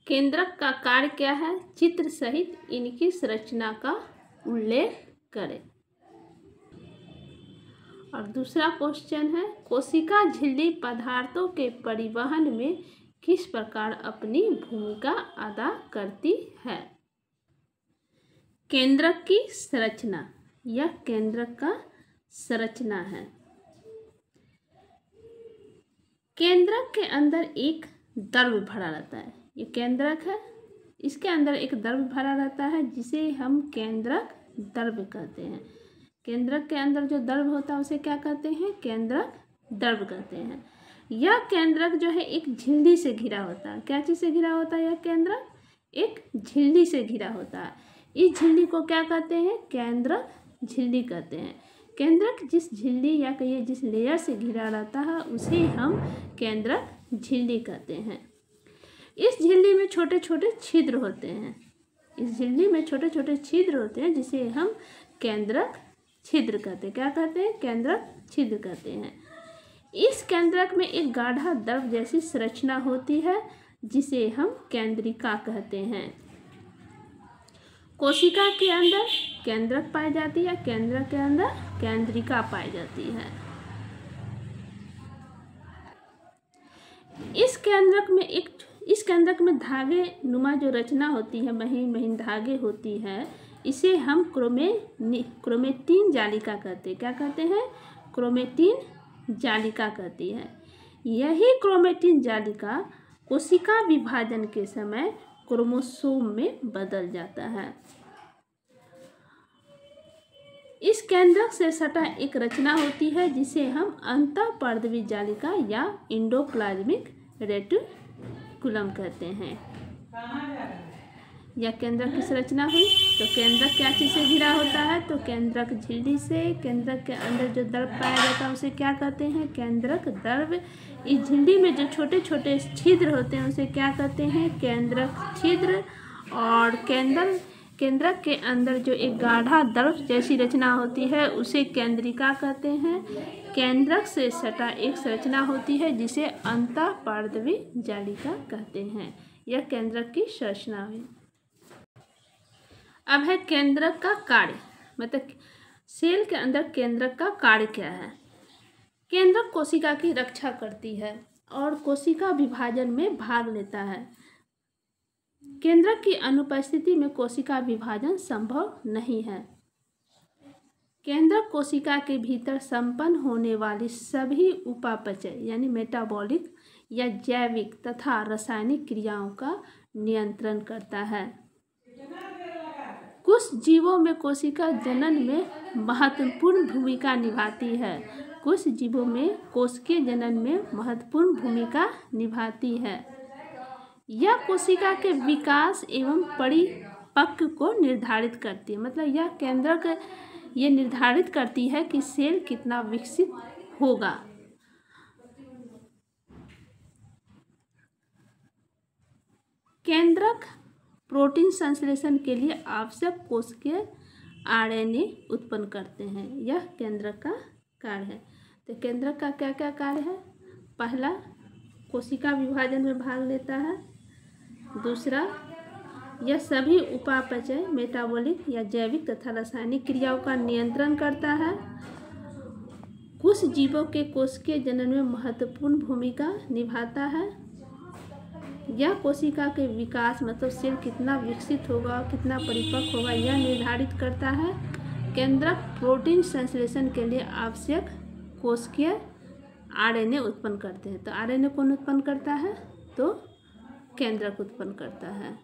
केंद्रक का कार्य क्या है? चित्र सहित इनकी संरचना का उल्लेख करें। और दूसरा क्वेश्चन है, कोशिका झिल्ली पदार्थों के परिवहन में किस प्रकार अपनी भूमिका अदा करती है? केंद्रक की संरचना, यह केंद्रक का संरचना है। केंद्रक के अंदर एक द्रव भरा रहता है। ये केंद्रक है, इसके अंदर एक द्रव भरा रहता है जिसे हम केंद्रक द्रव कहते हैं। केंद्रक के अंदर जो द्रव होता है उसे क्या कहते हैं? केंद्रक द्रव कहते हैं। यह केंद्रक जो है एक झिल्ली से घिरा होता है। क्या चीज़ से घिरा होता है? यह केंद्रक एक झिल्ली से घिरा होता है। इस झिल्ली को क्या कहते हैं? केंद्रक झिल्ली कहते हैं। केंद्रक जिस झिल्ली या कहिए जिस लेयर से घिरा रहता है उसे हम केंद्रक झिल्ली कहते हैं। इस झिल्ली में छोटे छोटे छिद्र होते हैं। इस झिल्ली में छोटे छोटे छिद्र होते हैं जिसे हम केंद्रक छिद्र कहते हैं। क्या कहते हैं? केंद्रक छिद्र कहते हैं। इस केंद्रक में एक गाढ़ा द्रव जैसी संरचना होती है जिसे हम केंद्रिका कहते हैं। कोशिका के अंदर केंद्रक पाई जाती है, केंद्रक के अंदर केंद्रिका पाई जाती है। इस केंद्रक में धागे नुमा जो रचना होती है, महीन महीन धागे होती है, इसे हम क्रोमेटिन जालिका कहते हैं। क्या कहते हैं? क्रोमेटिन जालिका कहती है। यही क्रोमेटिन जालिका कोशिका विभाजन के समय क्रोमोसोम में बदल जाता है। इस केंद्रक से सटा एक रचना होती है जिसे हम अंतःपर्दवी जालिका या एंडोप्लाज्मिक रेटिकुलम कहते हैं। यह केंद्रक की संरचना हुई। तो केंद्रक क्या चीज़ से घिरा होता है? तो केंद्रक झिल्ली से। केंद्रक के अंदर जो द्रव पाया जाता है उसे क्या कहते हैं? केंद्रक द्रव। इस झिल्ली में जो छोटे छोटे छिद्र होते हैं उसे क्या कहते हैं? केंद्रक छिद्र। और केंद्रक के अंदर जो एक गाढ़ा द्रव जैसी रचना होती है उसे केंद्रिका कहते हैं। केंद्रक से सटा एक संरचना होती है जिसे अंतःपर्दवी जालिका कहते हैं। यह केंद्रक की संरचना हुई। अब है केंद्रक का कार्य, मतलब सेल के अंदर केंद्रक का कार्य क्या है? केंद्रक कोशिका की रक्षा करती है और कोशिका विभाजन में भाग लेता है। केंद्रक की अनुपस्थिति में कोशिका विभाजन संभव नहीं है। केंद्रक कोशिका के भीतर संपन्न होने वाली सभी उपापचय यानी मेटाबॉलिक या जैविक तथा रासायनिक क्रियाओं का नियंत्रण करता है। कुछ जीवों में कोशिका जनन में महत्वपूर्ण भूमिका निभाती है। कुछ जीवों में कोशिकीय जनन में महत्वपूर्ण भूमिका निभाती है। यह कोशिका के विकास एवं परिपक्व को निर्धारित करती है। मतलब यह केंद्रक ये निर्धारित करती है कि सेल कितना विकसित होगा। केंद्रक प्रोटीन संश्लेषण के लिए आवश्यक कोशिकीय आरएनए उत्पन्न करते हैं। यह केंद्रक का कार्य है। तो केंद्रक का क्या क्या कार्य है? पहला, कोशिका विभाजन में भाग लेता है। दूसरा, यह सभी उपापचय मेटाबॉलिक या जैविक तथा रासायनिक क्रियाओं का नियंत्रण करता है। कुछ जीवों के कोशिकीय जनन में महत्वपूर्ण भूमिका निभाता है। यह कोशिका के विकास मतलब सेल कितना विकसित होगा, कितना परिपक्व होगा, यह निर्धारित करता है। केंद्रक प्रोटीन संश्लेषण के लिए आवश्यक कोशिकीय आरएनए उत्पन्न करते हैं। तो आरएनए कौन उत्पन्न करता है? तो केंद्रक उत्पन्न करता है।